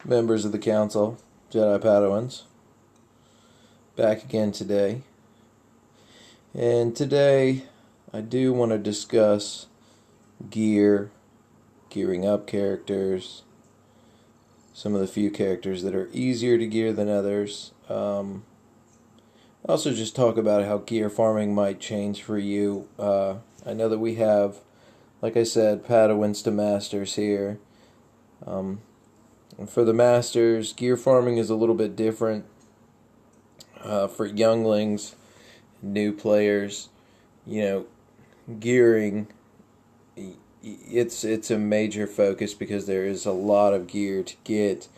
Members of the Council, Jedi Padawans, back again today. And today I do want to discuss gearing up characters, some of the few characters that are easier to gear than others. Also just talk about how gear farming might change for you. I know that we have, like I said, Padawans to Masters here. And for the Masters, gear farming is a little bit different. For younglings, new players, gearing, it's a major focus because there is a lot of gear to get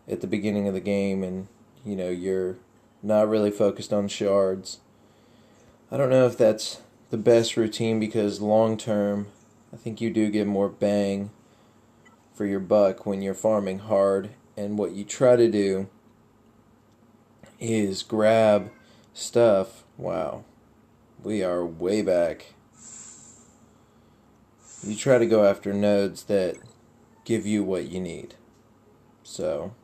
at the beginning of the game, and you're not really focused on shards. I don't know if that's the best routine because long term, I think you do get more bang for your buck when you're farming hard, and what you try to do is grab stuff. Wow, we are way back. You try to go after nodes that give you what you need. So,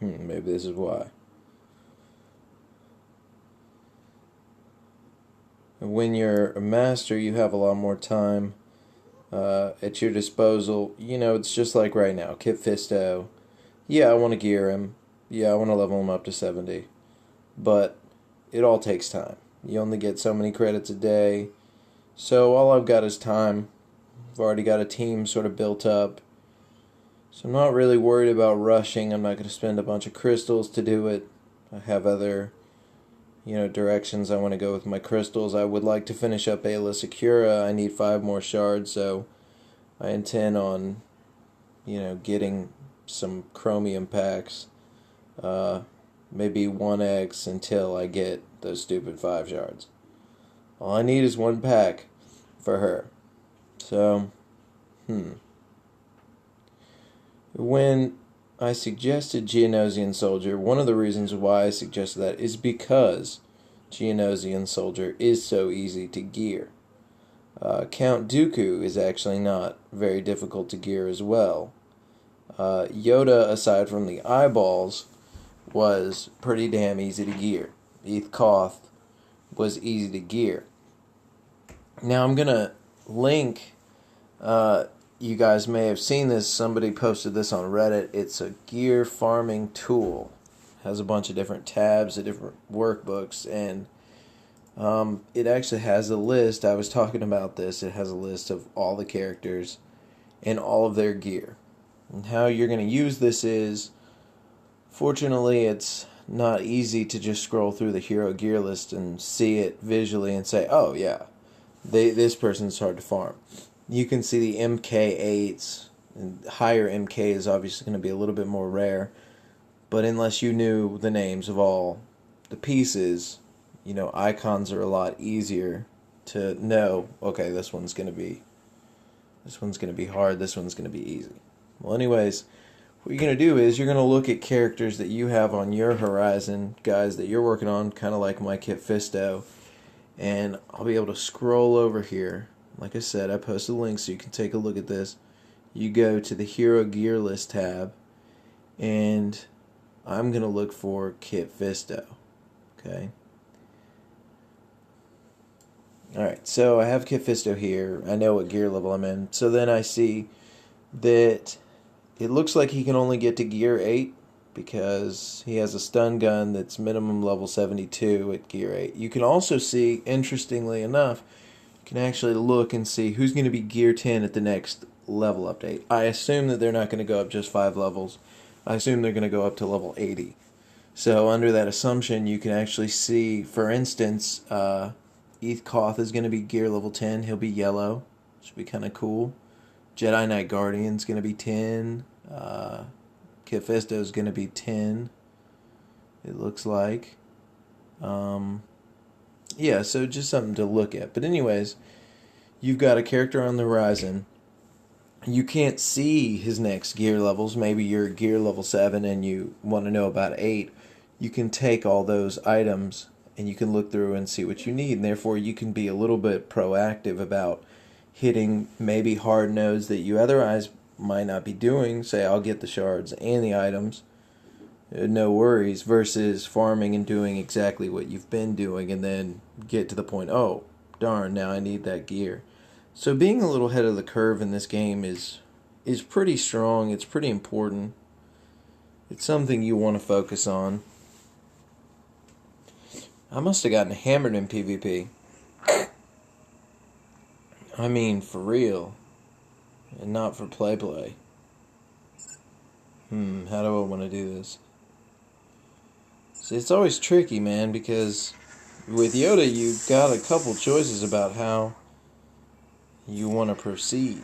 maybe this is why. When you're a master, you have a lot more time at your disposal. It's just like right now, Kit Fisto. Yeah, I want to gear him. Yeah, I want to level him up to 70. But it all takes time. You only get so many credits a day. So all I've got is time. I've already got a team sort of built up. So I'm not really worried about rushing. I'm not going to spend a bunch of crystals to do it. I have other directions I want to go with my crystals. I would like to finish up Ayla Secura. I need 5 more shards, so I intend on, getting some chromium packs. Maybe 1x until I get those stupid 5 shards. All I need is 1 pack for her. So, When I suggested Geonosian Soldier, one of the reasons why I suggested that is because Geonosian Soldier is so easy to gear. Count Dooku is actually not very difficult to gear as well. Yoda, aside from the eyeballs, was pretty damn easy to gear. Eth Koth was easy to gear. Now I'm going to link... you guys may have seen this. Somebody posted this on Reddit. It's a gear farming tool. It has a bunch of different tabs, different workbooks, and it actually has a list. I was talking about this. It has a list of all the characters and all of their gear. And how you're going to use this is, fortunately, it's not easy to just scroll through the hero gear list and see it visually and say, oh yeah, this person's hard to farm. You can see the MK8s, and higher MK is obviously going to be a little bit more rare, but unless you knew the names of all the pieces, icons are a lot easier to know, okay, this one's going to be hard, this one's going to be easy. Well, anyways, what you're going to do is you're going to look at characters that you have on your horizon, guys that you're working on, kind of like my Kit Fisto, and I'll be able to scroll over here. Like I said, I posted a link so you can take a look at this. You go to the Hero Gear List tab, and I'm going to look for Kit Fisto. Okay? Alright, so I have Kit Fisto here. I know what gear level I'm in. So then I see that it looks like he can only get to Gear 8 because he has a stun gun that's minimum level 72 at Gear 8. You can also see, interestingly enough, can actually look and see who's going to be Gear 10 at the next level update. I assume that they're not going to go up just 5 levels. I assume they're going to go up to level 80. So under that assumption, you can actually see, for instance, Eth Koth is going to be Gear level 10. He'll be yellow. Should be kind of cool. Jedi Knight Guardian's going to be 10. Kit Fisto's going to be 10. It looks like. Yeah, so just something to look at. But anyways, you've got a character on the horizon. You can't see his next gear levels. Maybe you're gear level 7 and you want to know about 8. You can take all those items and you can look through and see what you need. And therefore, you can be a little bit proactive about hitting maybe hard nodes that you otherwise might not be doing. Say, I'll get the shards and the items, no worries, versus farming and doing exactly what you've been doing and then get to the point, oh, darn, now I need that gear. So being a little ahead of the curve in this game is pretty strong. It's pretty important. It's something you want to focus on. I must have gotten hammered in PvP. I mean, for real. And not for play. How do I want to do this? See, it's always tricky, man, because with Yoda, you've got a couple choices about how you want to proceed.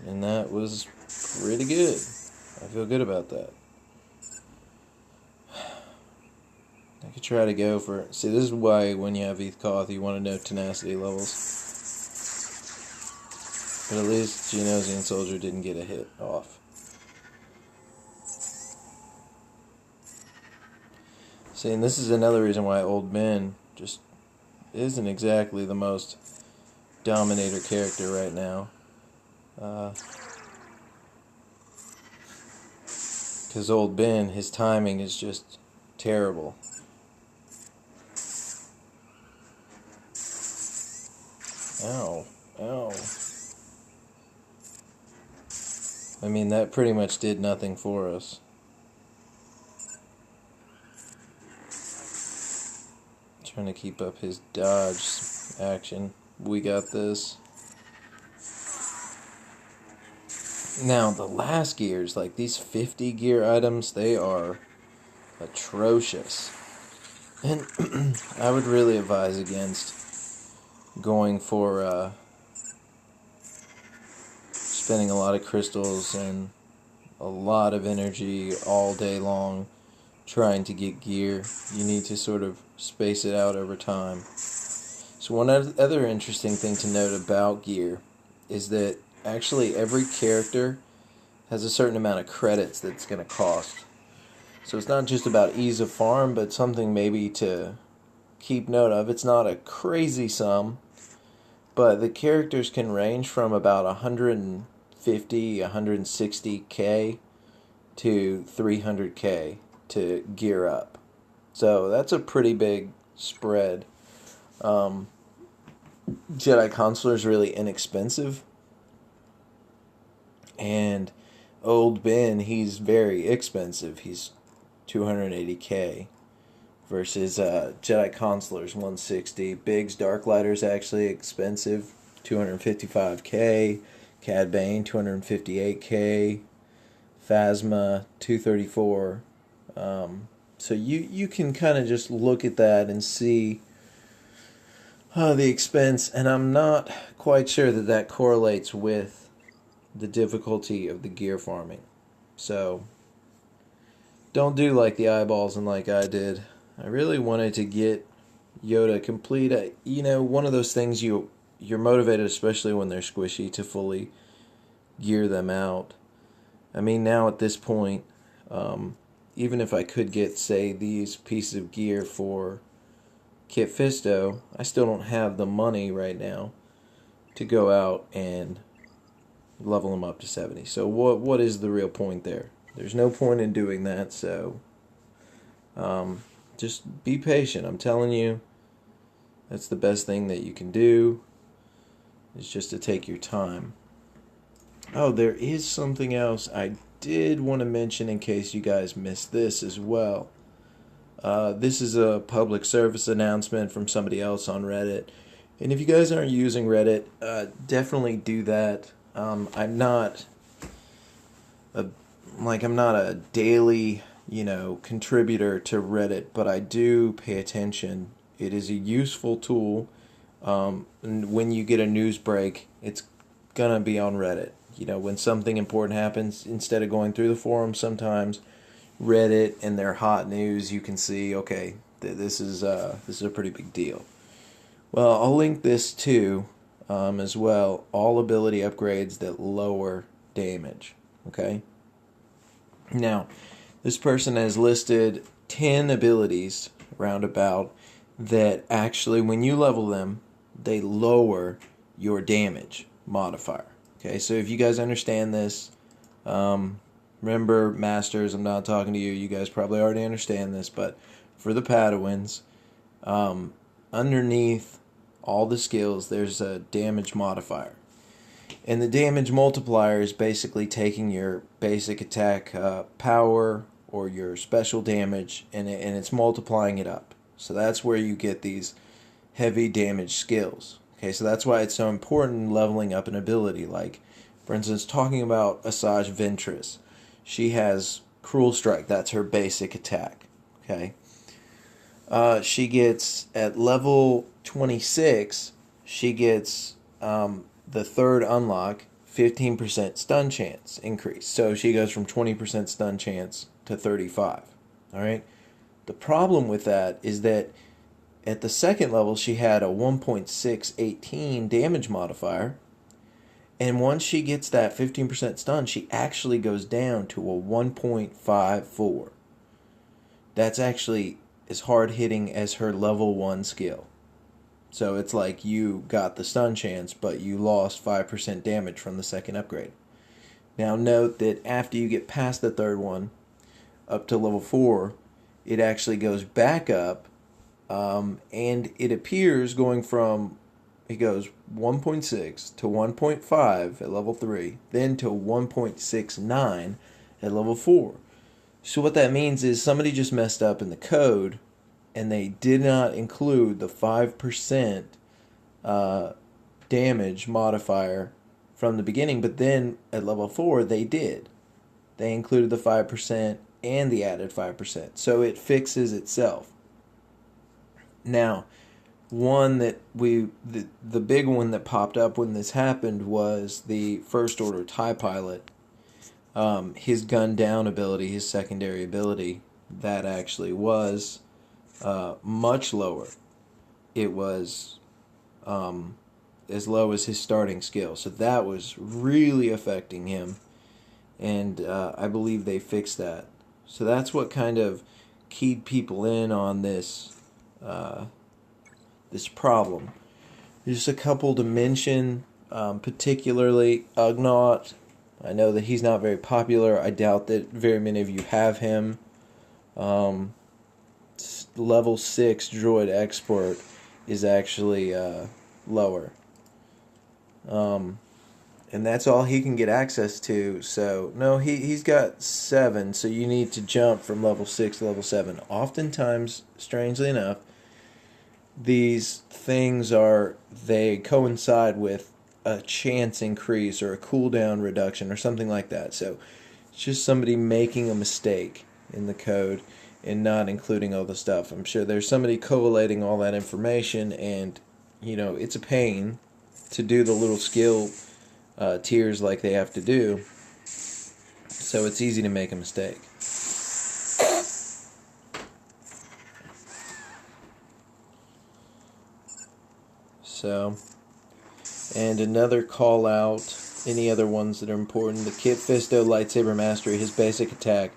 And that was pretty good. I feel good about that. I could try to go for... See, this is why when you have ETH Koth, you want to know tenacity levels. But at least Geonosian Soldier didn't get a hit off. See, and this is another reason why Old Ben just isn't exactly the most dominator character right now. Because Old Ben, his timing is just terrible. Ow. Ow. I mean, that pretty much did nothing for us. Trying to keep up his dodge action. We got this. Now, the last gears, like these 50 gear items, they are atrocious. And I would really advise against going for spending a lot of crystals and a lot of energy all day long trying to get gear. You need to sort of space it out over time. So one other interesting thing to note about gear is that actually every character has a certain amount of credits that it's going to cost. So it's not just about ease of farm, but something maybe to keep note of. It's not a crazy sum, but the characters can range from about 150, 160k to 300k to gear up. So that's a pretty big spread. Jedi Consular is really inexpensive. And Old Ben, he's very expensive. He's 280k versus Jedi Consular's 160. Biggs Darklighter's actually expensive, 255k. Cad Bane 258k. Phasma 234. So you can kind of just look at that and see the expense, and I'm not quite sure that correlates with the difficulty of the gear farming. So don't do like the eyeballs and like I did. I really wanted to get Yoda complete. One of those things you're motivated, especially when they're squishy, to fully gear them out. I mean, now at this point, even if I could get, say, these pieces of gear for Kit Fisto, I still don't have the money right now to go out and level them up to 70. So what is the real point there? There's no point in doing that, so just be patient. I'm telling you, that's the best thing that you can do, is just to take your time. Oh, there is something else I did want to mention in case you guys missed this as well. This is a public service announcement from somebody else on Reddit. And if you guys aren't using Reddit, definitely do that. I'm not a daily, contributor to Reddit, but I do pay attention. It is a useful tool. And when you get a news break, it's gonna be on Reddit. When something important happens, instead of going through the forums, sometimes Reddit and their hot news, you can see, okay, this is a pretty big deal. Well, I'll link this too, as well. All ability upgrades that lower damage. Okay. Now, this person has listed 10 abilities roundabout that actually, when you level them, they lower your damage. modifier. Okay, so if you guys understand this, remember, Masters, I'm not talking to you. You guys probably already understand this, but for the Padawans, underneath all the skills, there's a damage modifier. And the damage multiplier is basically taking your basic attack power or your special damage, and it's multiplying it up. So that's where you get these heavy damage skills. Okay, so that's why it's so important leveling up an ability. Like, for instance, talking about Asajj Ventress. She has Cruel Strike. That's her basic attack. Okay. She gets, at level 26, she gets the third unlock, 15% stun chance increase. So she goes from 20% stun chance to 35. Alright? The problem with that is that at the second level, she had a 1.618 damage modifier. And once she gets that 15% stun, she actually goes down to a 1.54. That's actually as hard hitting as her level 1 skill. So it's like you got the stun chance, but you lost 5% damage from the second upgrade. Now note that after you get past the third one, up to level 4, it actually goes back up, and it appears going from, it goes 1.6 to 1.5 at level 3, then to 1.69 at level 4. So what that means is somebody just messed up in the code, and they did not include the 5% damage modifier from the beginning, but then at level 4 they did. They included the 5% and the added 5%. So it fixes itself. Now, one that the big one that popped up when this happened was the First Order TIE Pilot. His gun down ability, his secondary ability, that actually was much lower. It was as low as his starting skill. So that was really affecting him. And I believe they fixed that. So that's what kind of keyed people in on this this problem. There's a couple to mention, particularly Ugnaught. I know that he's not very popular. I doubt that very many of you have him. Level 6 droid export is actually lower. And that's all he can get access to. So, no, he's got 7, so you need to jump from level 6 to level 7. Oftentimes, strangely enough, these things they coincide with a chance increase or a cooldown reduction or something like that. So it's just somebody making a mistake in the code and not including all the stuff. I'm sure there's somebody collating all that information, and it's a pain to do the little skill tiers like they have to do. So it's easy to make a mistake. So, and another call out, any other ones that are important, the Kit Fisto Lightsaber Mastery, his basic attack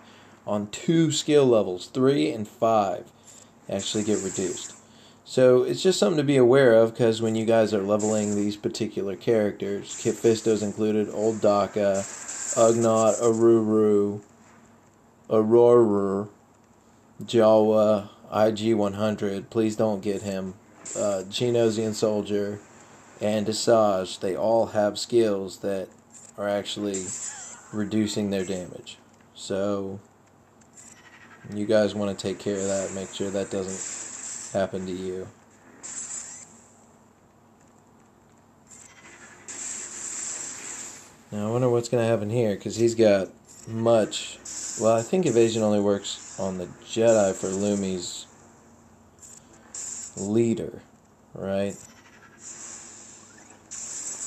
on 2 skill levels, 3 and 5, actually get reduced. So it's just something to be aware of, because when you guys are leveling these particular characters, Kit Fisto's included, Old Daka, Ugnaught, Aruru, Aurora, Jawa, IG-100, please don't get him, Geonosian Soldier, and Asajj. They all have skills that are actually reducing their damage. So you guys want to take care of that, make sure that doesn't happen to you. Now I wonder what's going to happen here, because he's got much. Well, I think evasion only works on the Jedi for Lumi's leader, right?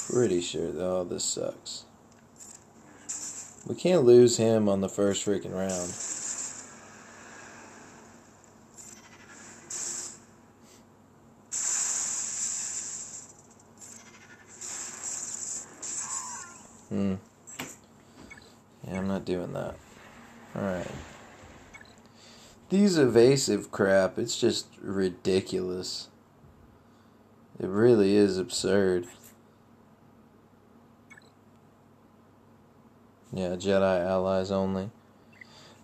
Pretty sure. Oh, this sucks. We can't lose him on the first freaking round. Yeah, I'm not doing that. Alright. These evasive crap, it's just ridiculous. It really is absurd. Yeah, Jedi allies only.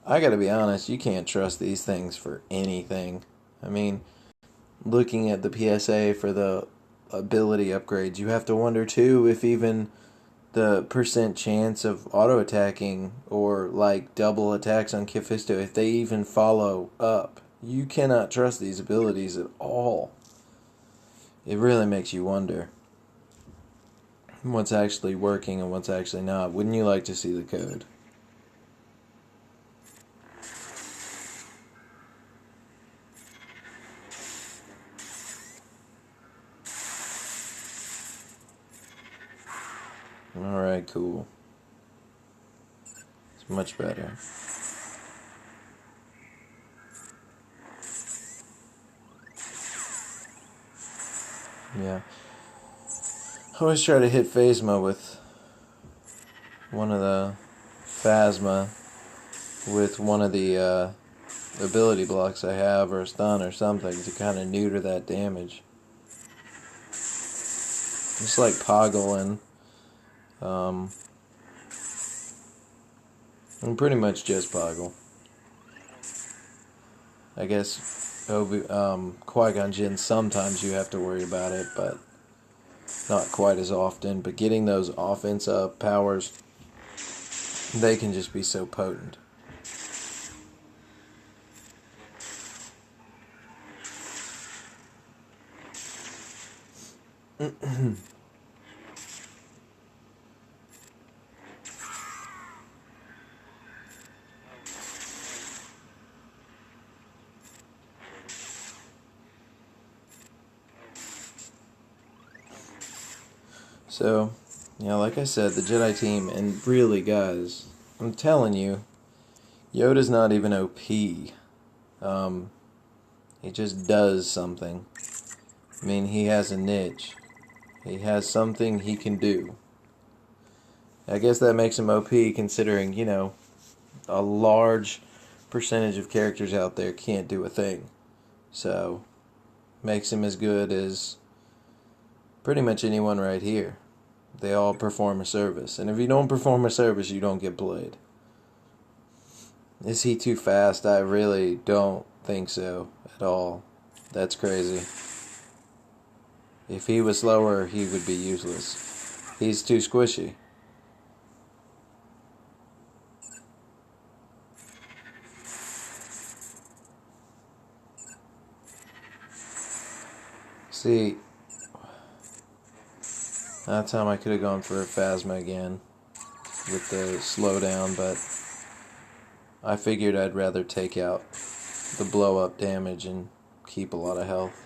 I gotta be honest, you can't trust these things for anything. I mean, looking at the PSA for the ability upgrades, you have to wonder too if even the percent chance of auto attacking or like double attacks on Kifisto, if they even follow up. You cannot trust these abilities at all. It really makes you wonder what's actually working and what's actually not. Wouldn't you like to see the code? Alright, cool. It's much better. Yeah. I always try to hit Phasma with one of the Phasma with one of the ability blocks I have, or a stun or something, to kind of neuter that damage. Just like Poggle and pretty much just Poggle. I guess Qui-Gon Jinn, sometimes you have to worry about it, but not quite as often. But getting those offense up powers, they can just be so potent. So, yeah, like I said, the Jedi team, and really, guys, I'm telling you, Yoda's not even OP. He just does something. I mean, he has a niche. He has something he can do. I guess that makes him OP, considering, a large percentage of characters out there can't do a thing. So, makes him as good as pretty much anyone right here. They all perform a service. And if you don't perform a service, you don't get played. Is he too fast? I really don't think so at all. That's crazy. If he was slower, he would be useless. He's too squishy. See, that time I could have gone for a Phasma again with the slowdown, but I figured I'd rather take out the blow up damage and keep a lot of health.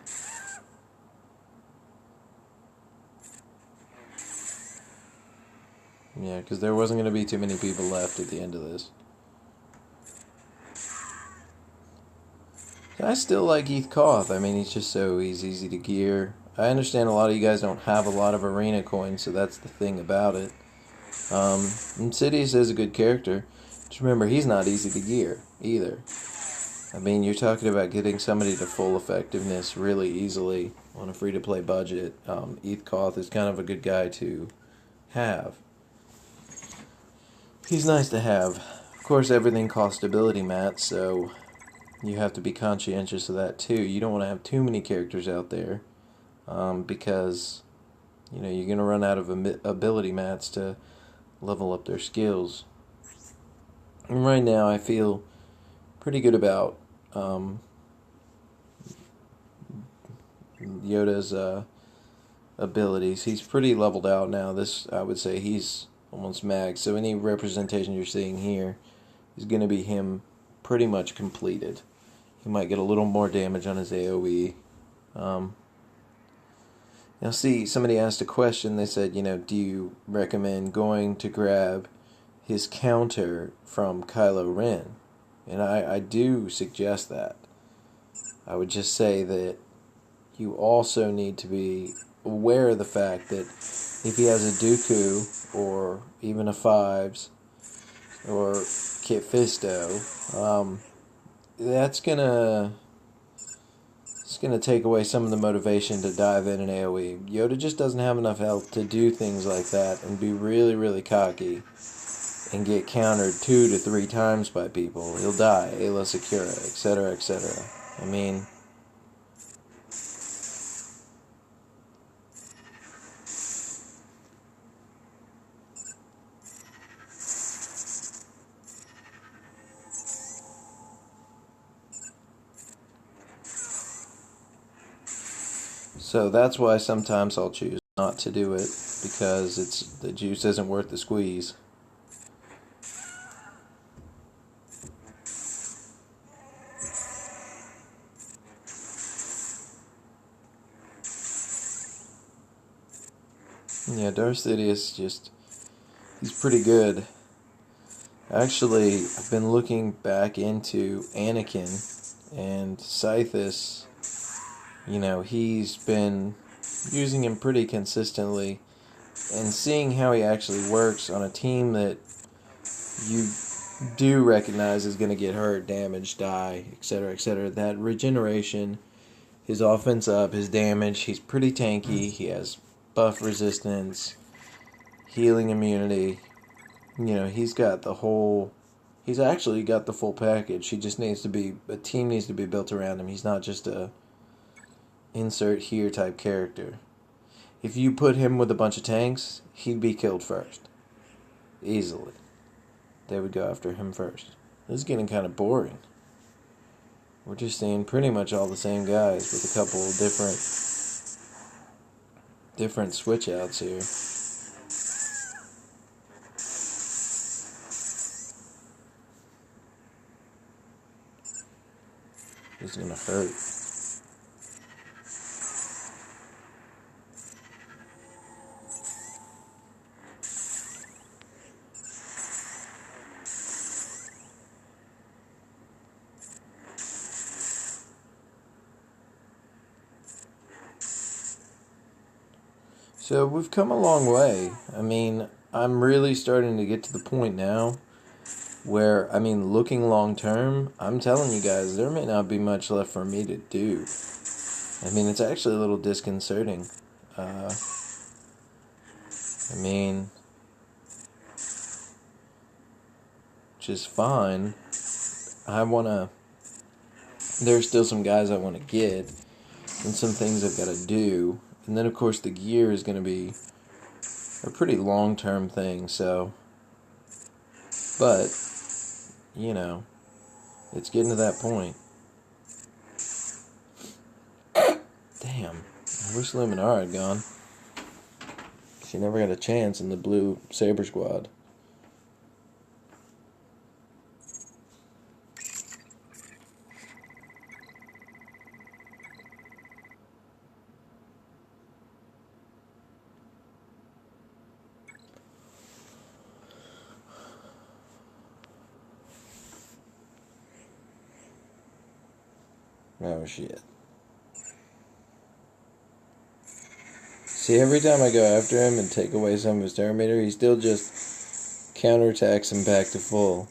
Yeah, because there wasn't going to be too many people left at the end of this. I still like Heath Koth. I mean, he's just so easy to gear. I understand a lot of you guys don't have a lot of arena coins, so that's the thing about it. Insidious is a good character. Just remember, he's not easy to gear either. I mean, you're talking about getting somebody to full effectiveness really easily on a free-to-play budget. Heath Koth is kind of a good guy to have. He's nice to have. Of course, everything costs ability mats, so you have to be conscientious of that too. You don't want to have too many characters out there because you're going to run out of ability mats to level up their skills. And right now I feel pretty good about Yoda's abilities. He's pretty leveled out now. I would say he's almost max. So any representation you're seeing here is going to be him pretty much completed. He might get a little more damage on his AoE. Now see, somebody asked a question. They said, do you recommend going to grab his counter from Kylo Ren? And I do suggest that. I would just say that you also need to be aware of the fact that if he has a Dooku or even a Fives or Kit Fisto, it's gonna take away some of the motivation to dive in an AoE. Yoda just doesn't have enough health to do things like that and be really, really cocky and get countered 2 to 3 times by people, he'll die, Ayla Secura, etc., etc. I mean, so that's why sometimes I'll choose not to do it, because the juice isn't worth the squeeze. Yeah, Darth Sidious he's pretty good. Actually, I've been looking back into Anakin and Scythus. He's been using him pretty consistently, and seeing how he actually works on a team that you do recognize is going to get hurt, damaged, die, etc., etc. That regeneration, his offense up, his damage, he's pretty tanky, he has buff resistance, healing immunity. He's actually got the full package. A team needs to be built around him. He's not just a insert here type character. If you put him with a bunch of tanks, he'd be killed first. Easily. They would go after him first. This is getting kind of boring. We're just seeing pretty much all the same guys with a couple different switch outs here. This is gonna hurt. So we've come a long way. I mean, I'm really starting to get to the point now where, looking long term, I'm telling you guys, there may not be much left for me to do. It's actually a little disconcerting. Which is fine. There's still some guys I want to get, and some things I've got to do. And then, of course, the gear is going to be a pretty long-term thing, so... But, it's getting to that point. Damn. I wish Luminara had gone. She never got a chance in the blue Saber Squad. Oh, shit. See, every time I go after him and take away some of his turn meter, he still just counterattacks him back to full.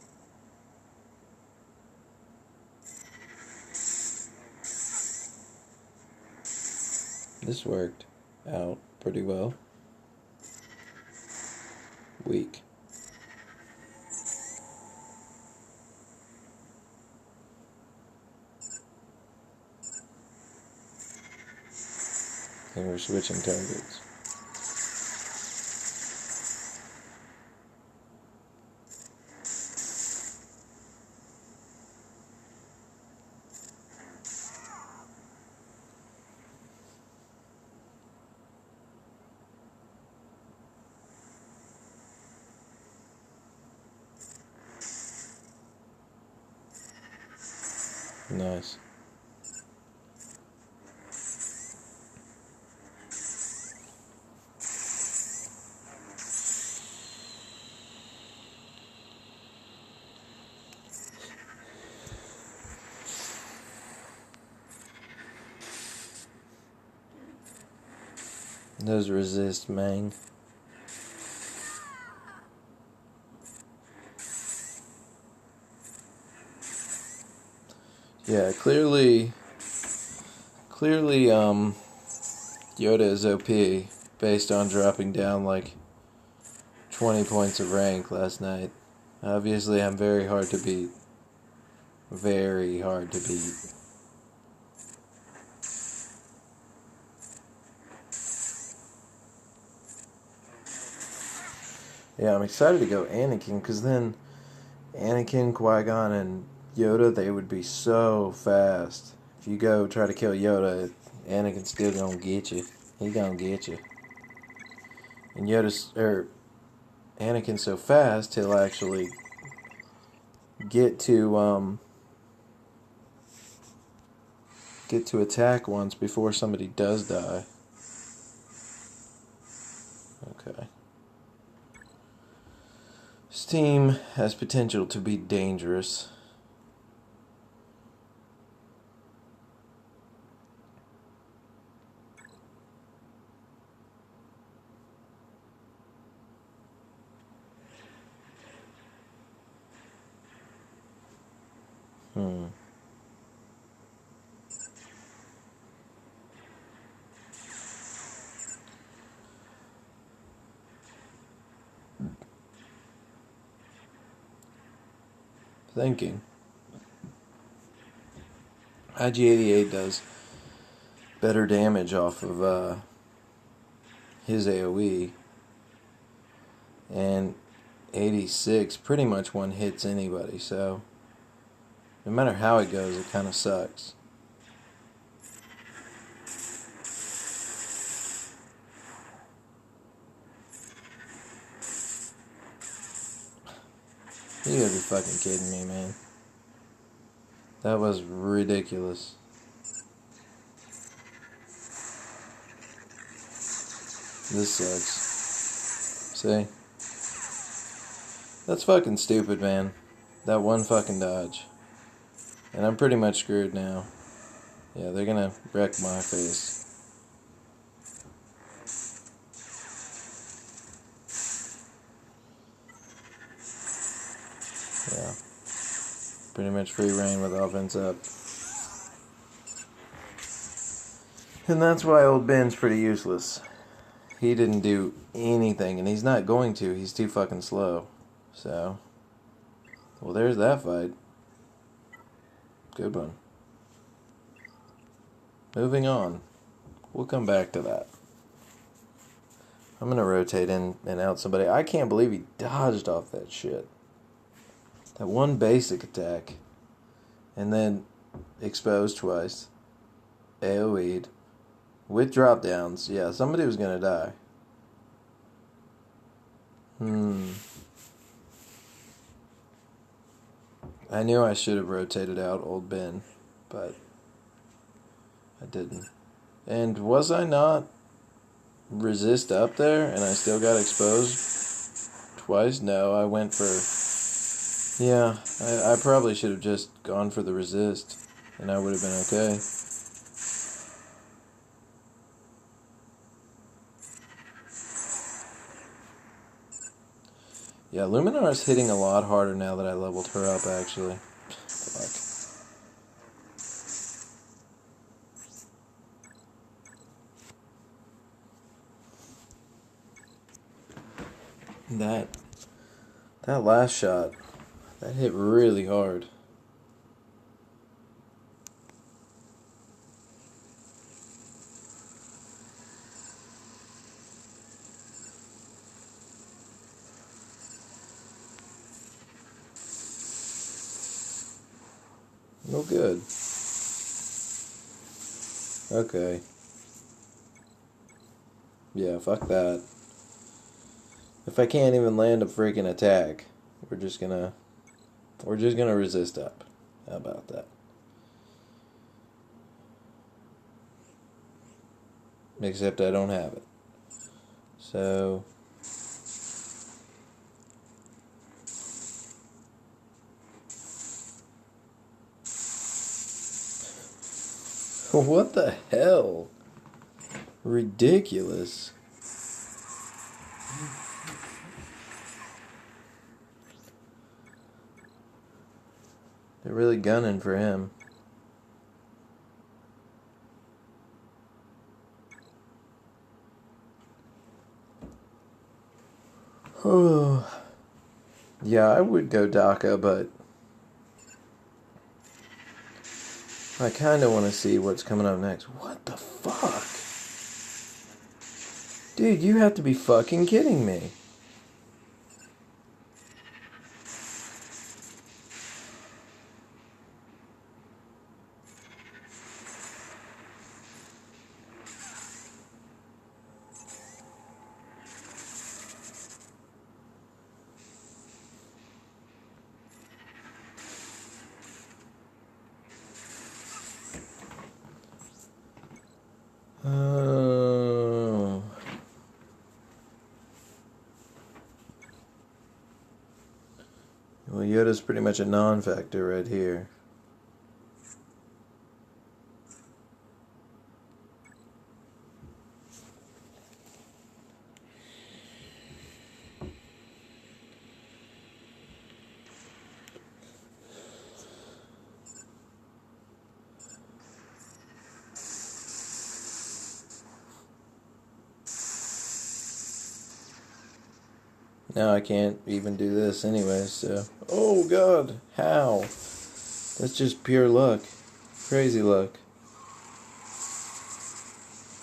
This worked out pretty well. Weak. And we're switching targets. Nice. Those resist, man. Yeah, clearly, Yoda is OP based on dropping down like 20 points of rank last night. Obviously, I'm very hard to beat. Very hard to beat. Yeah, I'm excited to go Anakin, because then Anakin, Qui-Gon, and Yoda, they would be so fast. If you go try to kill Yoda, Anakin's still gonna get you. He gonna get you. And Anakin's so fast, he'll actually get to attack once before somebody does die. Okay. This team has potential to be dangerous. Thinking. IG-88 does better damage off of his AoE, and 86 pretty much one hits anybody, so no matter how it goes, it kind of sucks. You gotta be fucking kidding me, man. That was ridiculous. This sucks. See? That's fucking stupid, man. That one fucking dodge. And I'm pretty much screwed now. Yeah, they're gonna wreck my face. Yeah. Pretty much free reign with offense up. And that's why old Ben's pretty useless. He didn't do anything, and he's not going to. He's too fucking slow. So, well, there's that fight. Good one. Moving on. We'll come back to that. I'm going to rotate in and out somebody. I can't believe he dodged off that shit. That one basic attack. And then exposed twice. AoE'd. With drop downs. Yeah, somebody was going to die. I knew I should have rotated out old Ben, but I didn't. And was I not resist up there and I still got exposed twice? No, I went for... Yeah, I probably should have just gone for the resist, and I would have been okay. Yeah, Luminar's hitting a lot harder now that I leveled her up, actually. Fuck. That last shot, that hit really hard. No good. Okay. Yeah, fuck that. If I can't even land a freaking attack, we're just gonna resist up. How about that? Except I don't have it. So what the hell? Ridiculous. They're really gunning for him. Oh. Yeah, I would go DACA, but I kind of want to see what's coming up next. What the fuck? Dude, you have to be fucking kidding me. Oh. Well, Yoda's pretty much a non-factor right here. Now I can't even do this anyway, so... Oh, God. How? That's just pure luck. Crazy luck.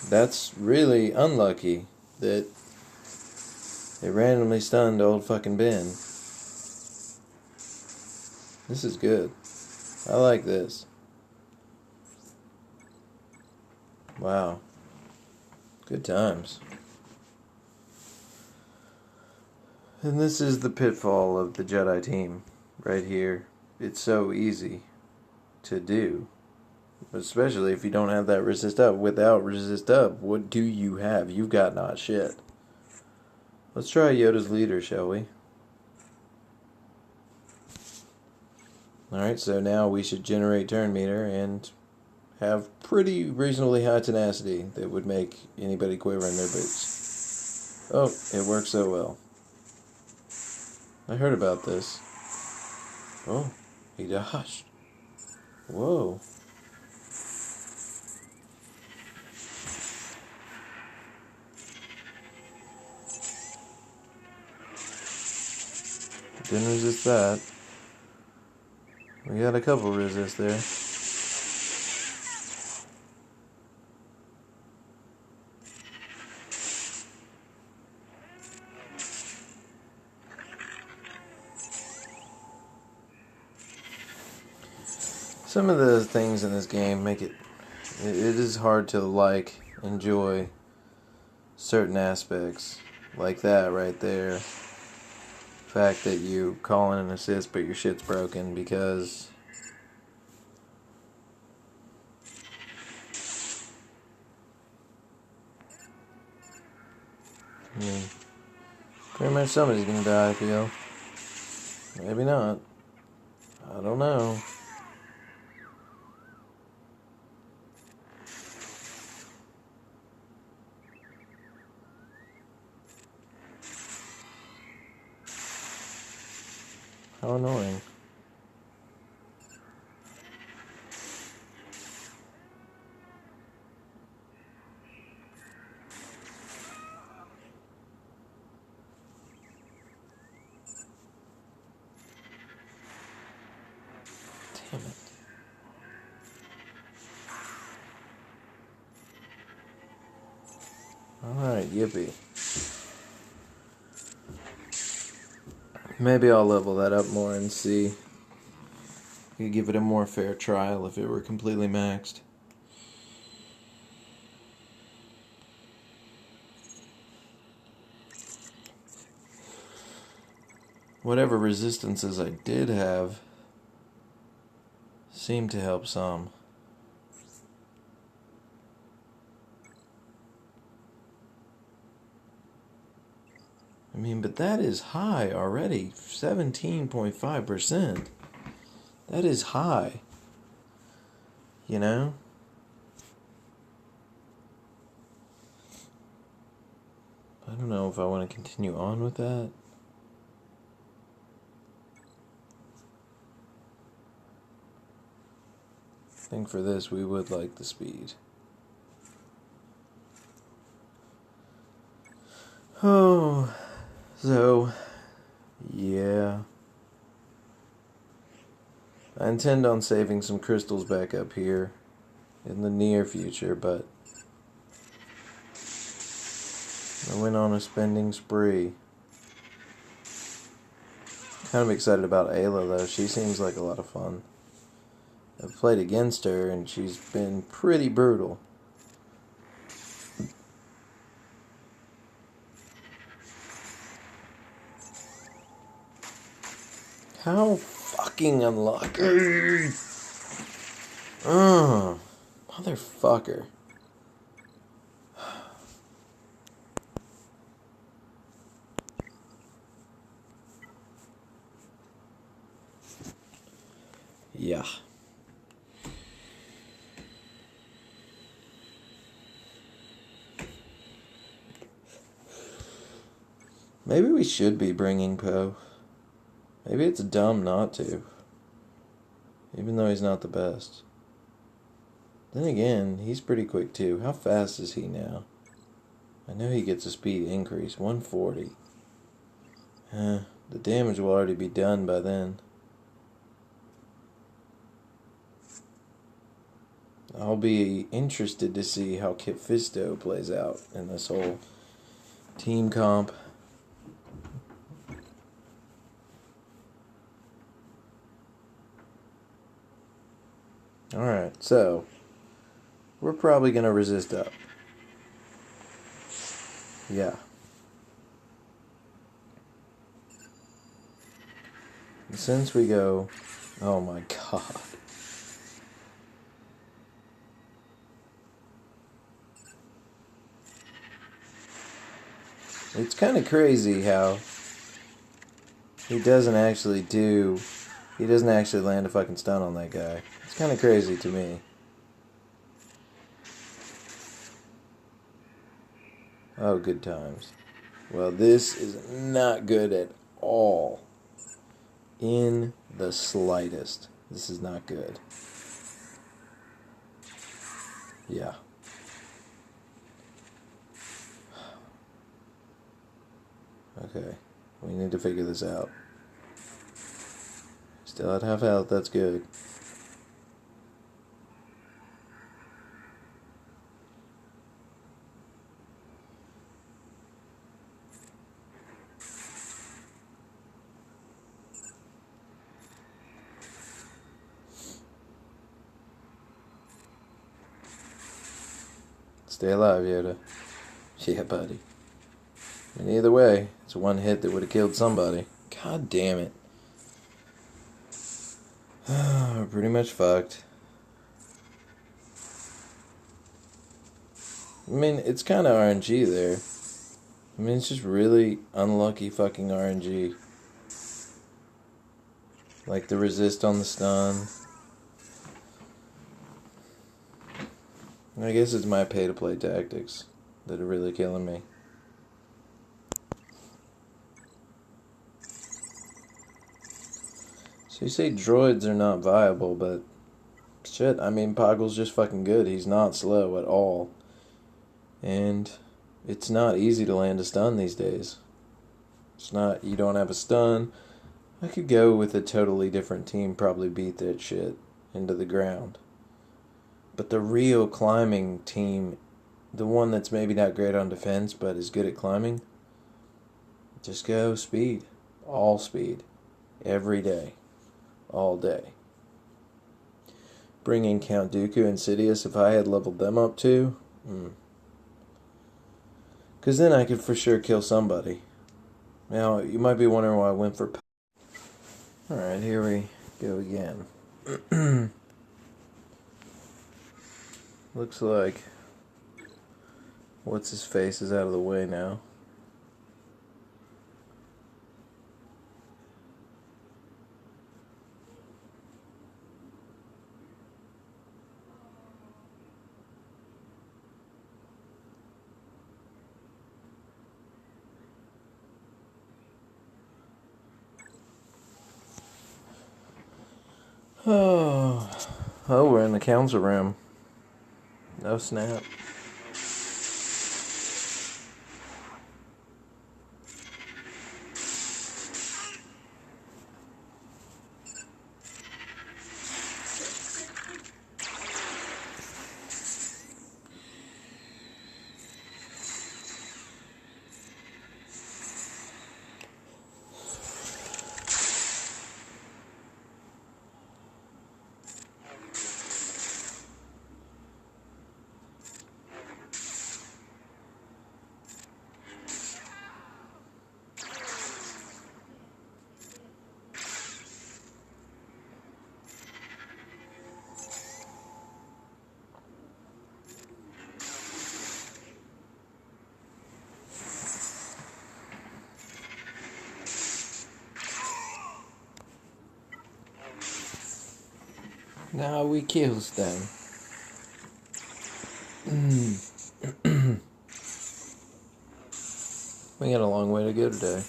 That's really unlucky that they randomly stunned old fucking Ben. This is good. I like this. Wow. Good times. And this is the pitfall of the Jedi team, right here. It's so easy to do, especially if you don't have that resist up. Without resist up, what do you have? You've got not shit. Let's try Yoda's leader, shall we? Alright, so now we should generate turn meter and have pretty reasonably high tenacity that would make anybody quiver in their boots. Oh, it works so well. I heard about this. Oh, he dodged. Whoa. Didn't resist that. We got a couple resist there. Some of the things in this game make it is hard to enjoy certain aspects, like that right there. Fact that you call in an assist but your shit's broken because I mean, pretty much somebody's gonna die, I feel. Maybe not. I don't know. How annoying. Damn it. Alright, yippee. Maybe I'll level that up more and see. Could give it a more fair trial if it were completely maxed. Whatever resistances I did have seemed to help some. I mean, but that is high already. 17.5%. That is high. You know? I don't know if I want to continue on with that. I think for this we would like the speed. Oh, so, yeah. I intend on saving some crystals back up here in the near future, but I went on a spending spree. Kind of excited about Ayla though. She seems like a lot of fun. I've played against her and she's been pretty brutal. How fucking unlucky. Motherfucker. Yeah. Maybe we should be bringing Poe. Maybe it's dumb not to. Even though he's not the best. Then again, he's pretty quick too. How fast is he now? I know he gets a speed increase. 140. The damage will already be done by then. I'll be interested to see how Kit Fisto plays out in this whole team comp. Alright, so we're probably going to resist up. Yeah. And since we go... Oh my god. It's kind of crazy how he doesn't actually land a fucking stun on that guy. It's kind of crazy to me. Oh, good times. Well, this is not good at all. In the slightest. This is not good. Yeah. Okay. We need to figure this out. Still at half health, that's good. Stay alive, Yoda. Yeah, buddy. And either way, it's one hit that would have killed somebody. God damn it. We're pretty much fucked. I mean, it's kind of RNG there. I mean, it's just really unlucky fucking RNG. Like the resist on the stun. I guess it's my pay-to-play tactics that are really killing me. So you say droids are not viable, but shit, I mean, Poggle's just fucking good. He's not slow at all. And it's not easy to land a stun these days. It's not, you don't have a stun. I could go with a totally different team, probably beat that shit into the ground. But the real climbing team, the one that's maybe not great on defense, but is good at climbing, just go speed. All speed. Every day. All day. Bring in Count Dooku and Sidious if I had leveled them up too. Because then I could for sure kill somebody. Now, you might be wondering why I went for... Alright, here we go again. Looks like what's his face is out of the way now. Oh, we're in the council room. Oh, snap. Now we kills them. We got a long way to go today.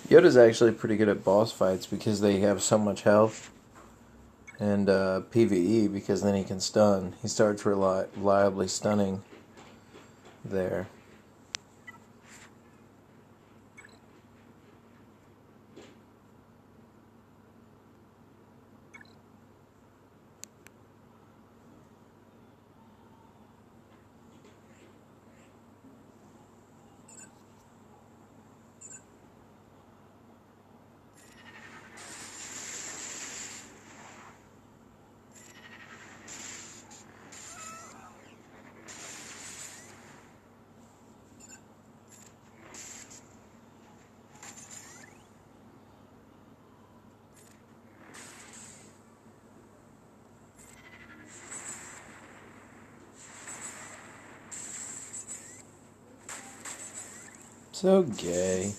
Yoda's actually pretty good at boss fights because they have so much health. And PvE because then he can stun. He starts reliably stunning there. So gay.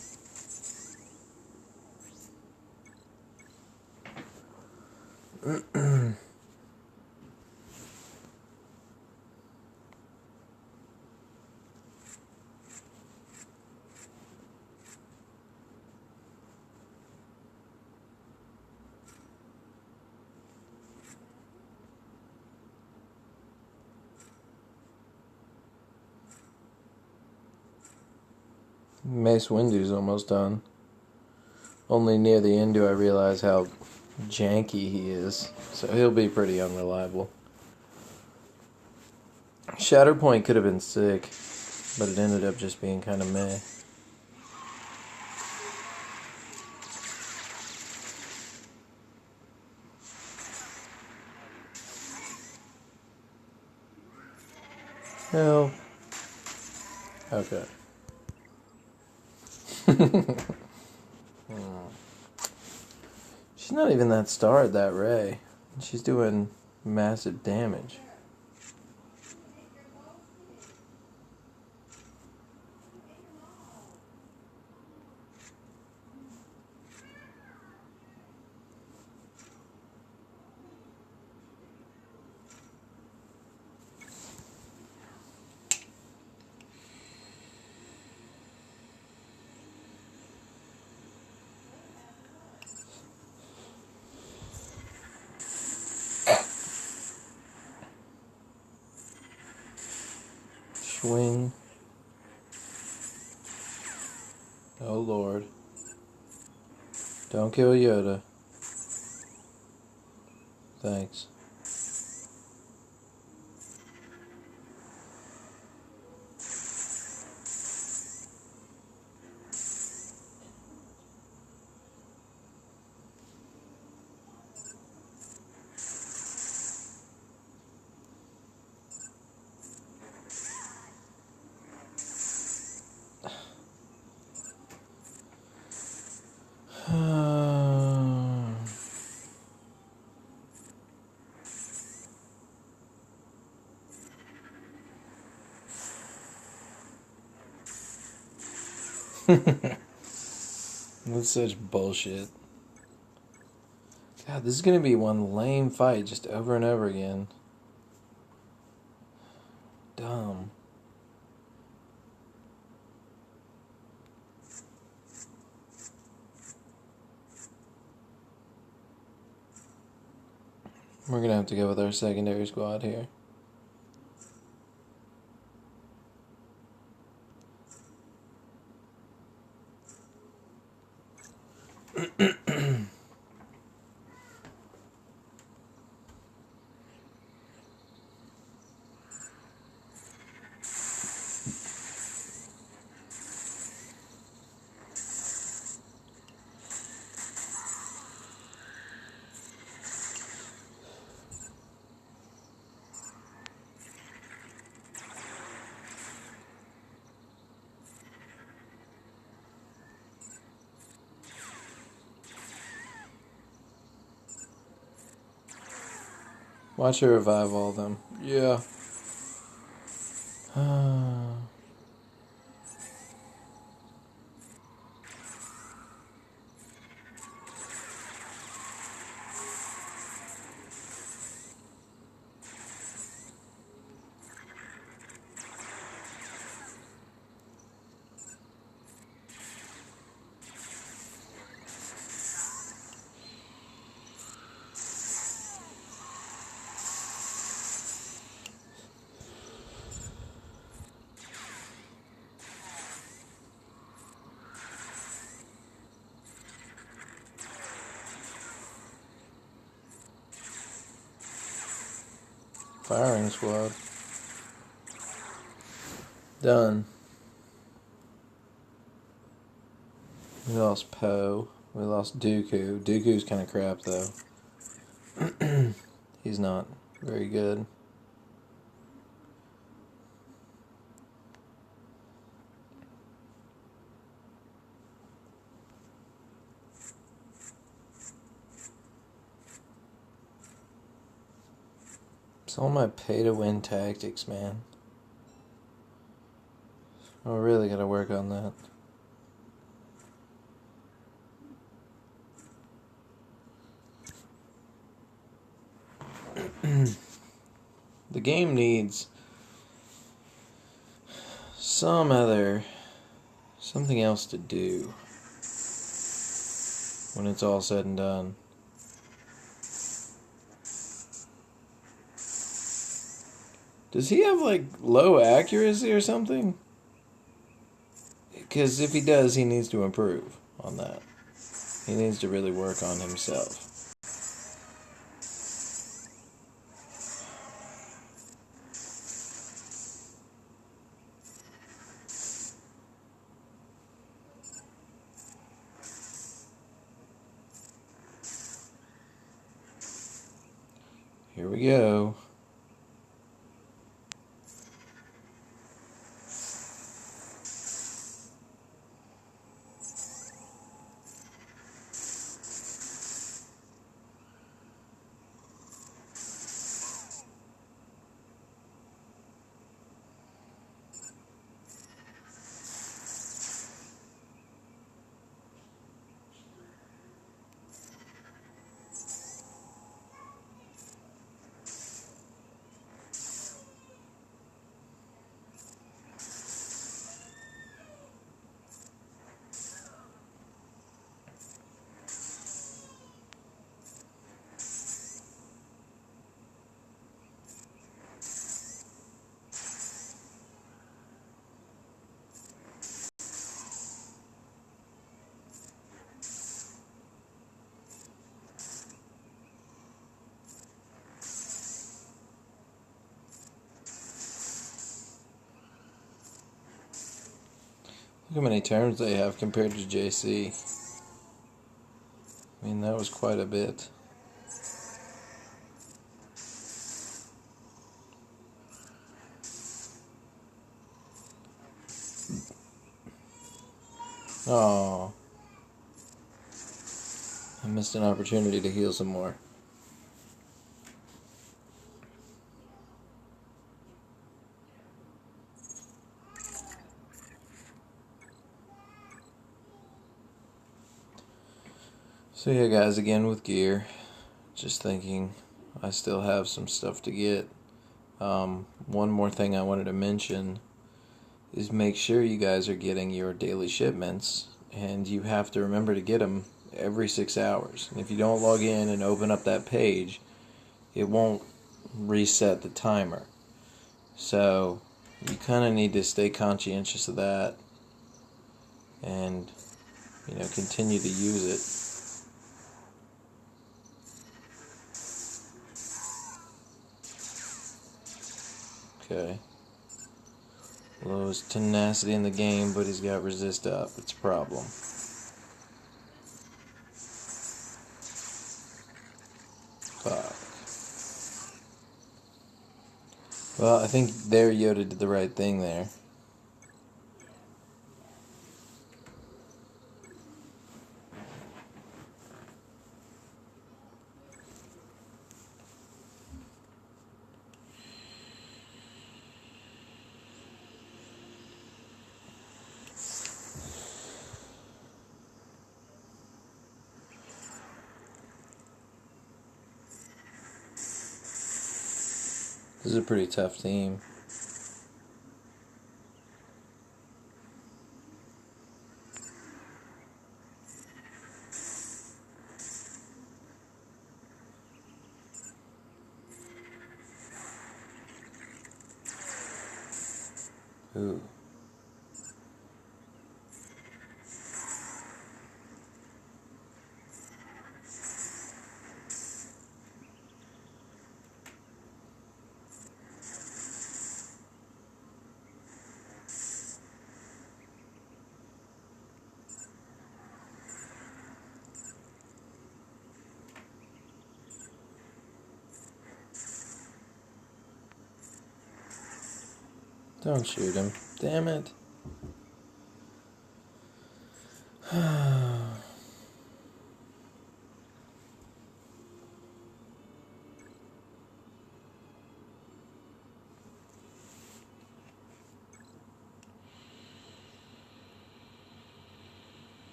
Mace Windu's almost done. Only near the end do I realize how janky he is, so he'll be pretty unreliable. Shatterpoint could have been sick, but it ended up just being kind of meh. Hell. Okay. She's not even that star at that ray. She's doing massive damage. Swing. Oh Lord. Don't kill Yoda. Thanks. That's such bullshit. God, this is gonna be one lame fight just over and over again. Dumb. We're gonna have to go with our secondary squad here. Watch her revive all of them. Yeah. Firing squad. Done. We lost Poe. We lost Dooku. Dooku's kind of crap, though. He's not very good. It's all my pay-to-win tactics, man. I really gotta work on that. The game needs something else to do when it's all said and done. Does he have like low accuracy or something? Because if he does, he needs to improve on that. He needs to really work on himself. Here we go. Look how many turns they have compared to JC. I mean, that was quite a bit. Oh, I missed an opportunity to heal some more. So yeah, guys, again with gear, just thinking I still have some stuff to get. One more thing I wanted to mention is make sure you guys are getting your daily shipments, and you have to remember to get them every 6 hours. And if you don't log in and open up that page, it won't reset the timer. So you kind of need to stay conscientious of that and, continue to use it. Okay. Lowest tenacity in the game, but he's got resist up. It's a problem. Fuck. Well, I think there Yoda did the right thing there. This is a pretty tough team. Ooh. Don't shoot him. Damn it.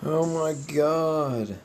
Oh my god.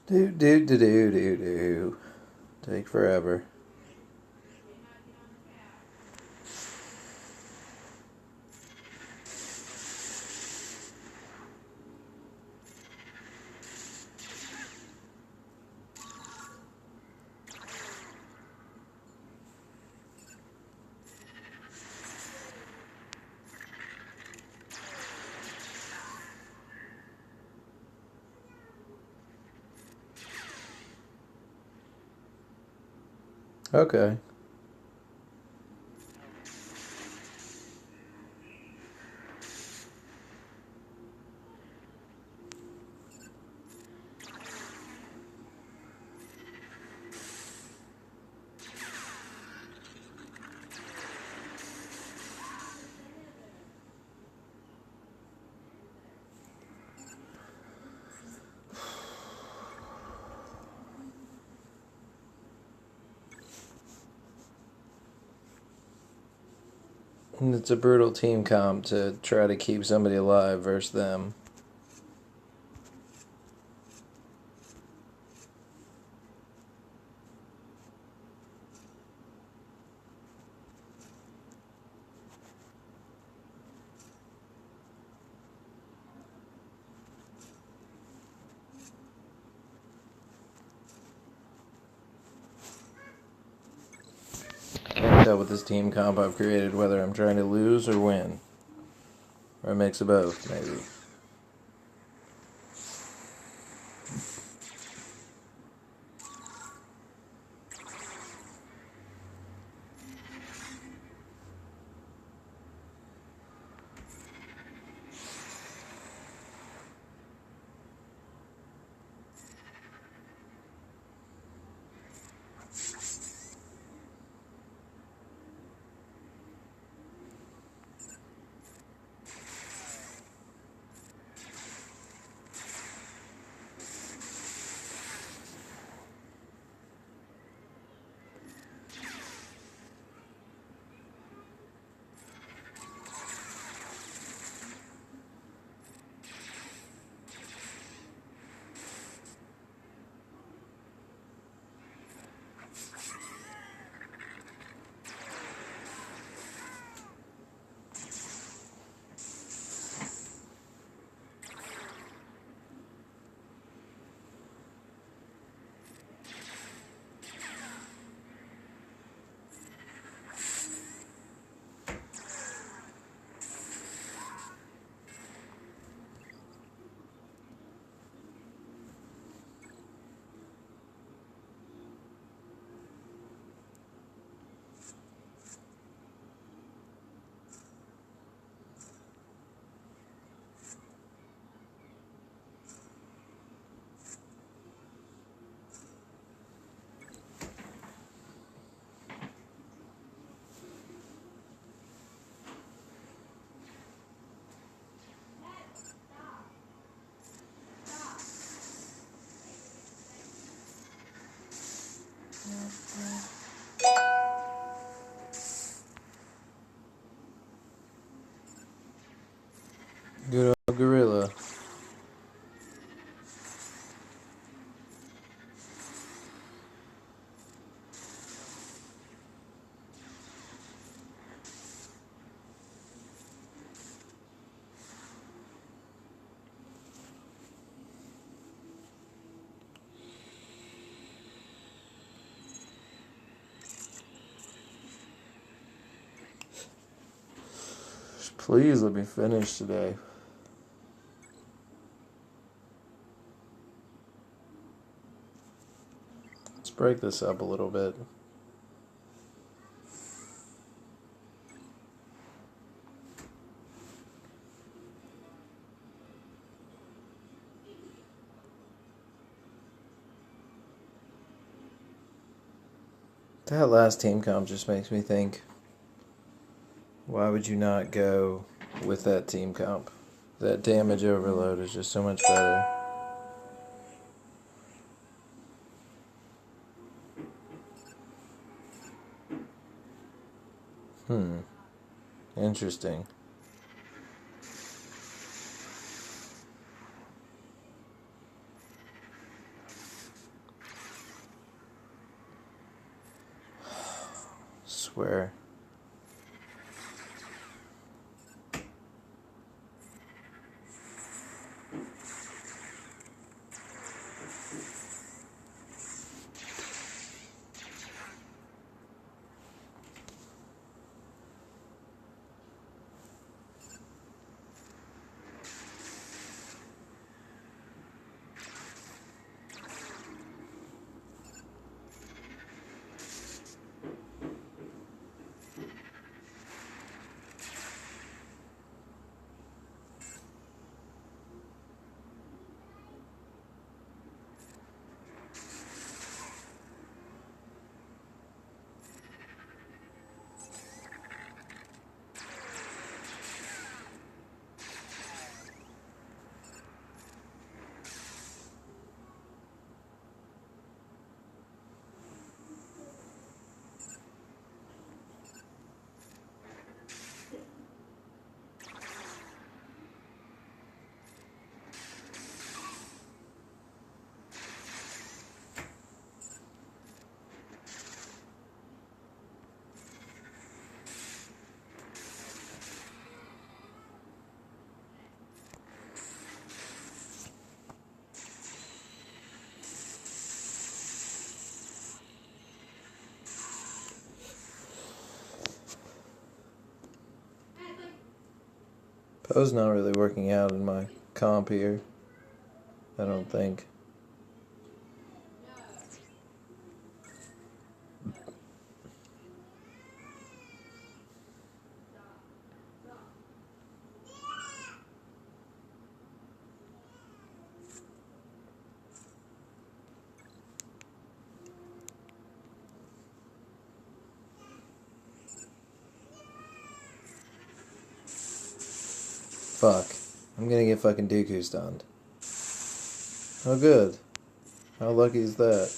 Do. Take forever. Okay. It's a brutal team comp to try to keep somebody alive versus them. tell with this team comp I've created whether I'm trying to lose or win. Or a mix of both, maybe. Good old gorilla. Please let me finish today. Let's break this up a little bit. That last team comp just makes me think, why would you not go with that team comp? That damage overload is just so much better. Interesting. Swear. Poe's not really working out in my comp here. I don't think. Fuck. I'm gonna get fucking Dooku stunned. Oh good. How lucky is that?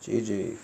GG.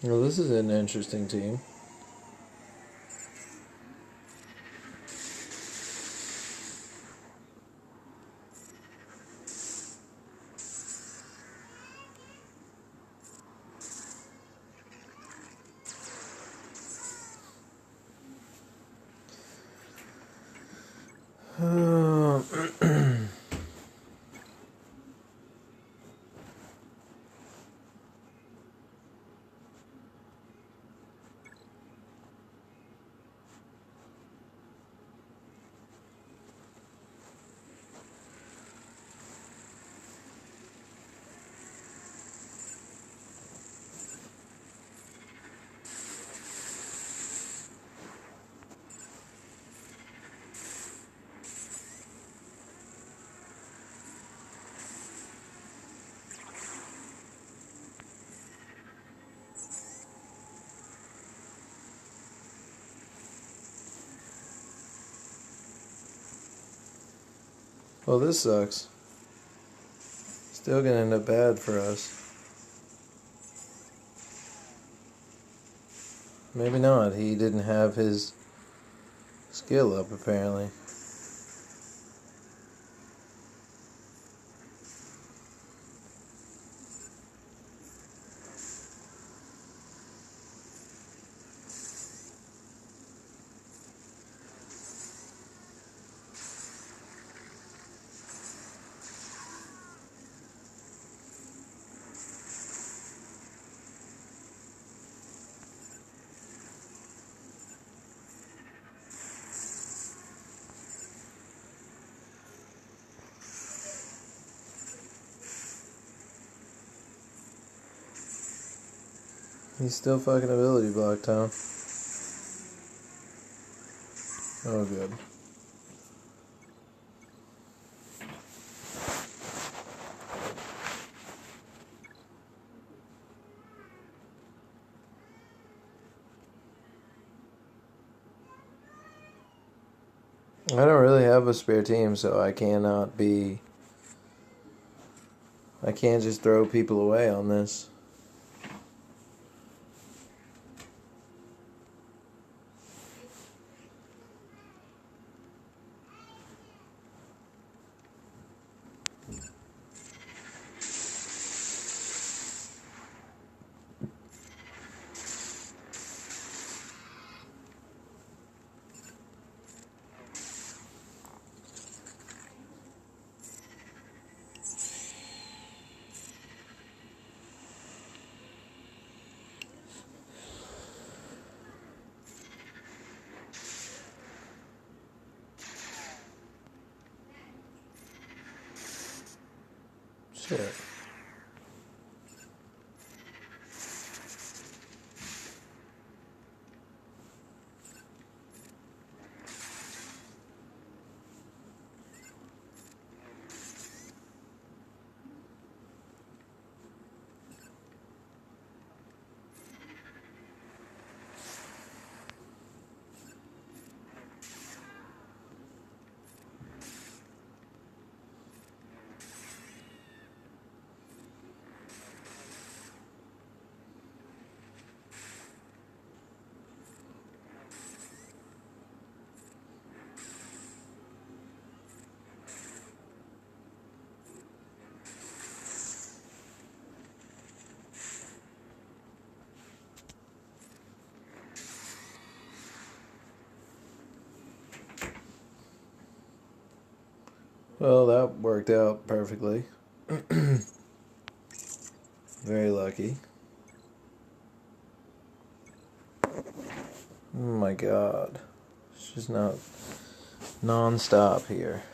Well, this is an interesting team. Well, this sucks. Still gonna end up bad for us. Maybe not. He didn't have his skill up, apparently. He's still fucking ability blocked, huh? Oh, good. I don't really have a spare team, so I cannot be. I can't just throw people away on this. Shit. Well, that worked out perfectly. Very lucky. Oh my god. It's just not non-stop here.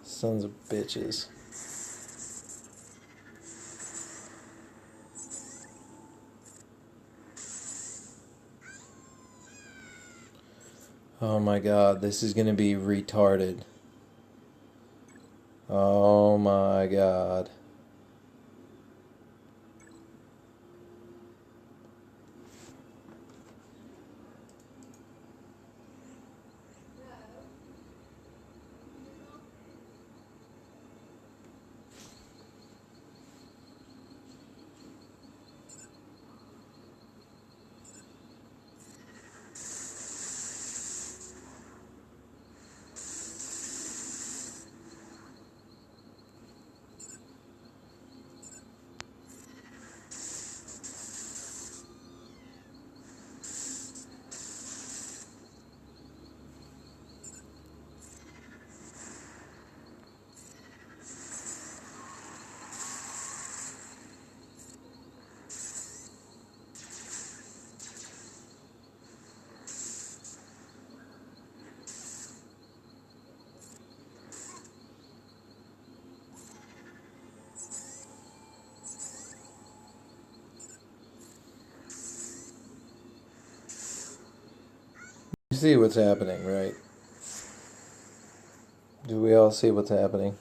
Sons of bitches. Oh my god, this is gonna be retarded. Oh my god. You see what's happening, right? Do we all see what's happening?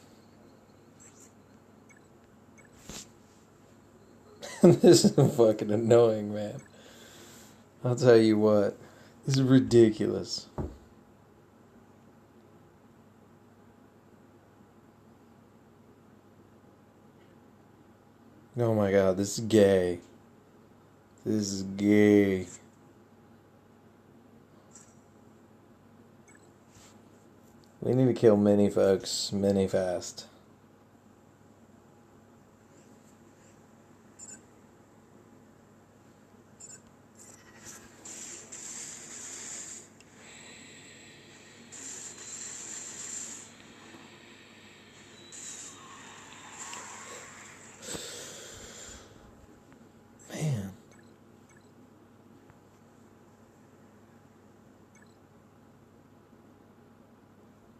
This is fucking annoying, man. I'll tell you what. This is ridiculous. Oh my god, this is gay. This is gay. We need to kill many folks, many fast. Man.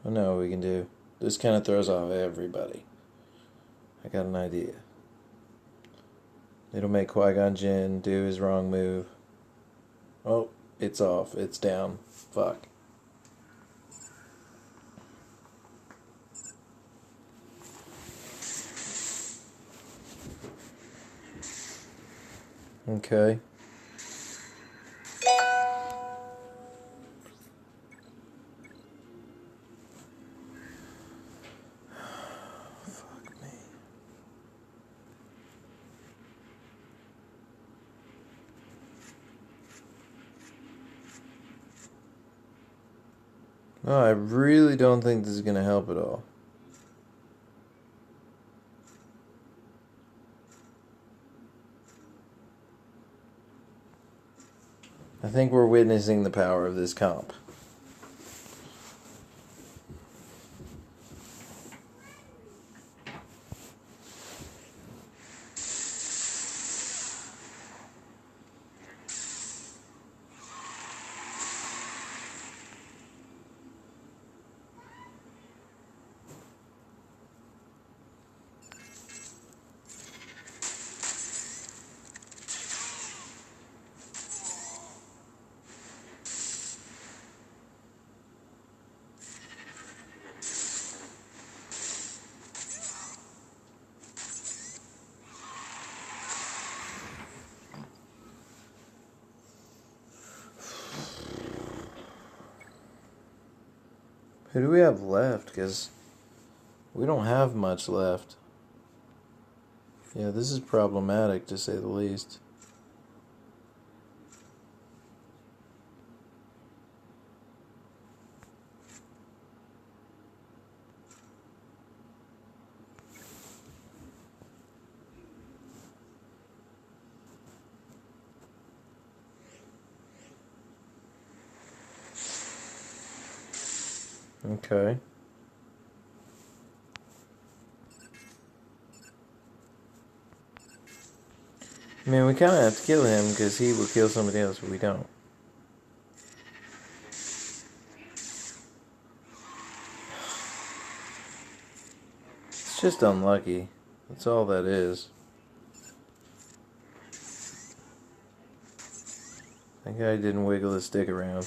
I know what we can do. This kind of throws off everybody. I got an idea. It'll make Qui-Gon Jinn do his wrong move. Oh, it's off. It's down. Fuck. Okay. Fuck me. No, I really don't think this is going to help at all. I think we're witnessing the power of this comp. Who do we have left? Because we don't have much left. Yeah, this is problematic to say the least. Okay. I mean, we kind of have to kill him because he will kill somebody else, but we don't. It's just unlucky. That's all that is. That guy didn't wiggle his stick around.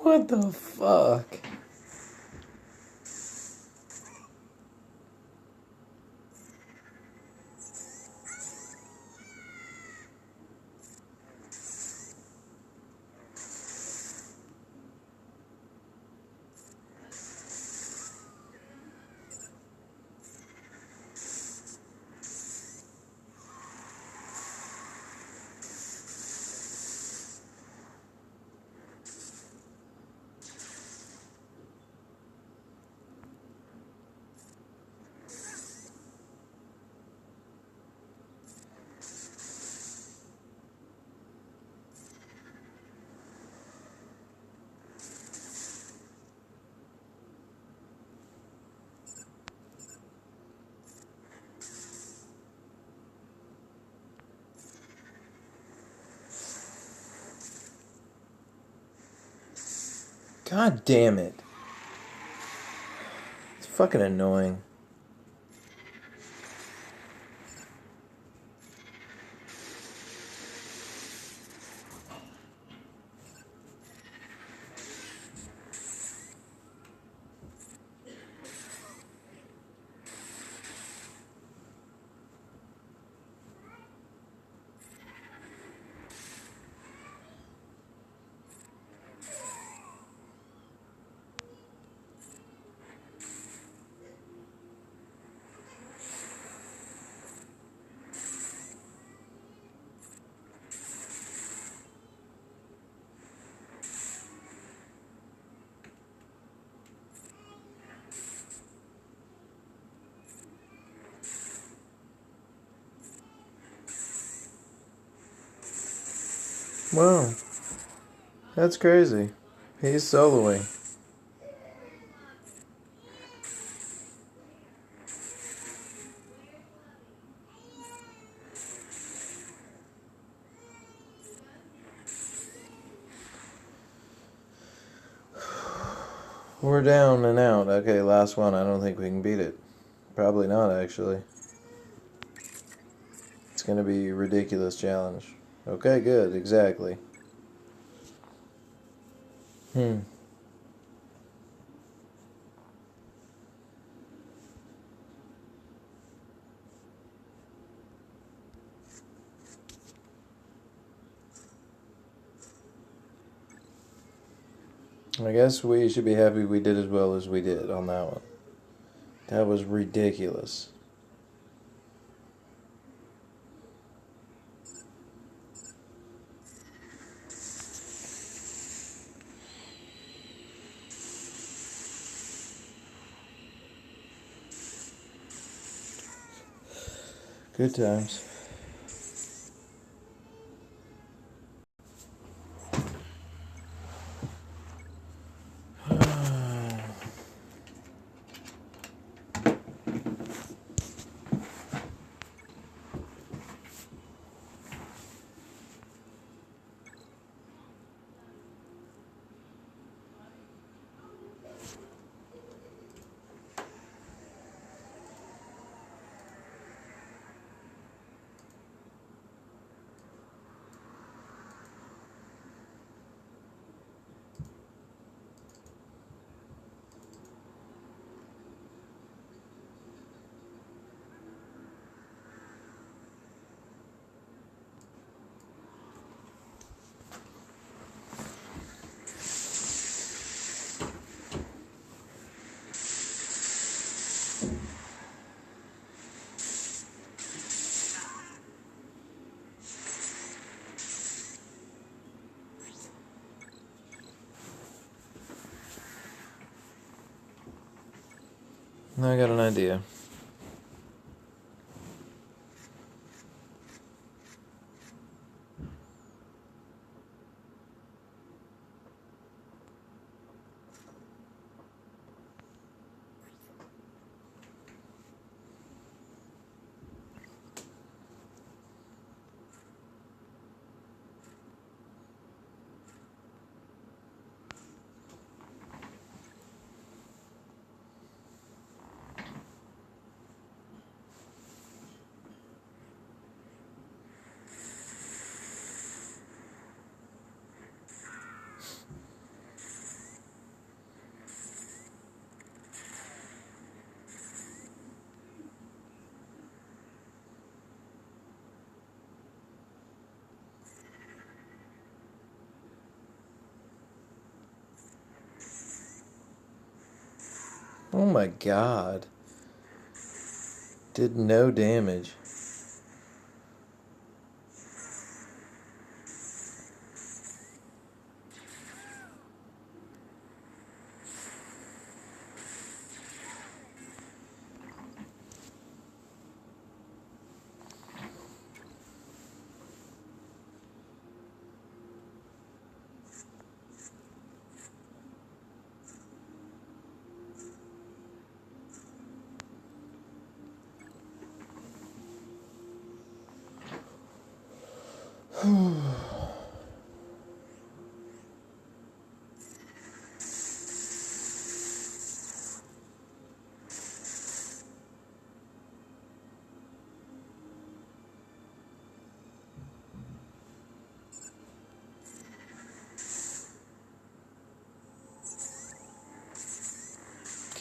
What the fuck? God damn it. It's fucking annoying. Wow, that's crazy. He's soloing. We're down and out. Okay, last one. I don't think we can beat it. Probably not, actually. It's going to be a ridiculous challenge. Okay, good. Exactly. Hmm. I guess we should be happy we did as well as we did on that one. That was ridiculous. Good times. I got an idea. Oh my god. Did no damage.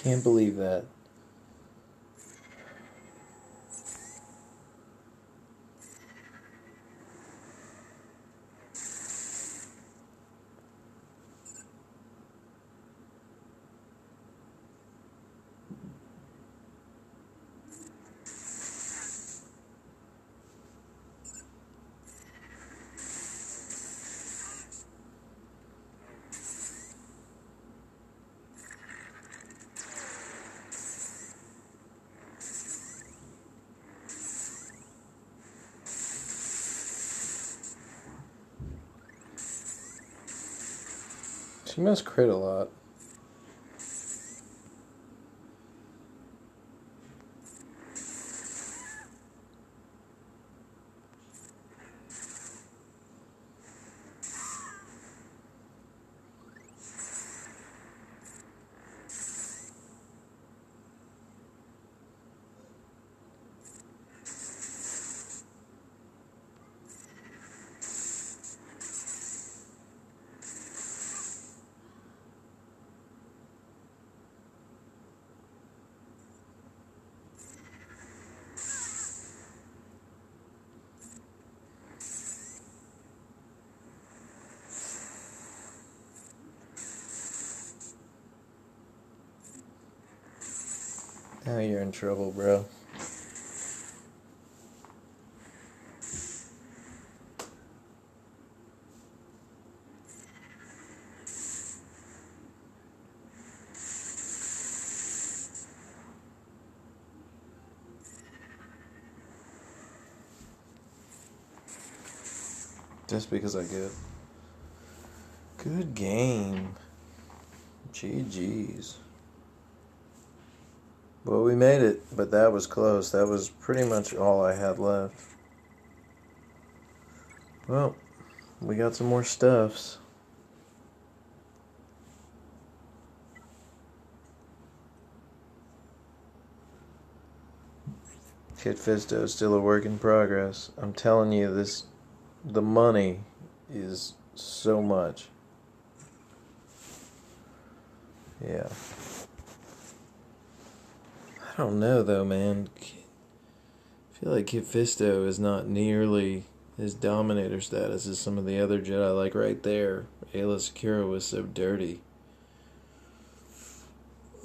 Can't believe that. She must crit a lot. Now you're in trouble, bro. Just because I get. Good game. GG's. Well, we made it, but that was close. That was pretty much all I had left. Well, we got some more stuffs. Kid Fisto is still a work in progress. I'm telling you, the money is so much. Yeah. I don't know though, man. I feel like Kid Fisto is not nearly his Dominator status as some of the other Jedi, like right there. Aayla Secura was so dirty.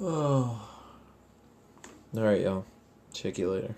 Oh. Alright, y'all. Check you later.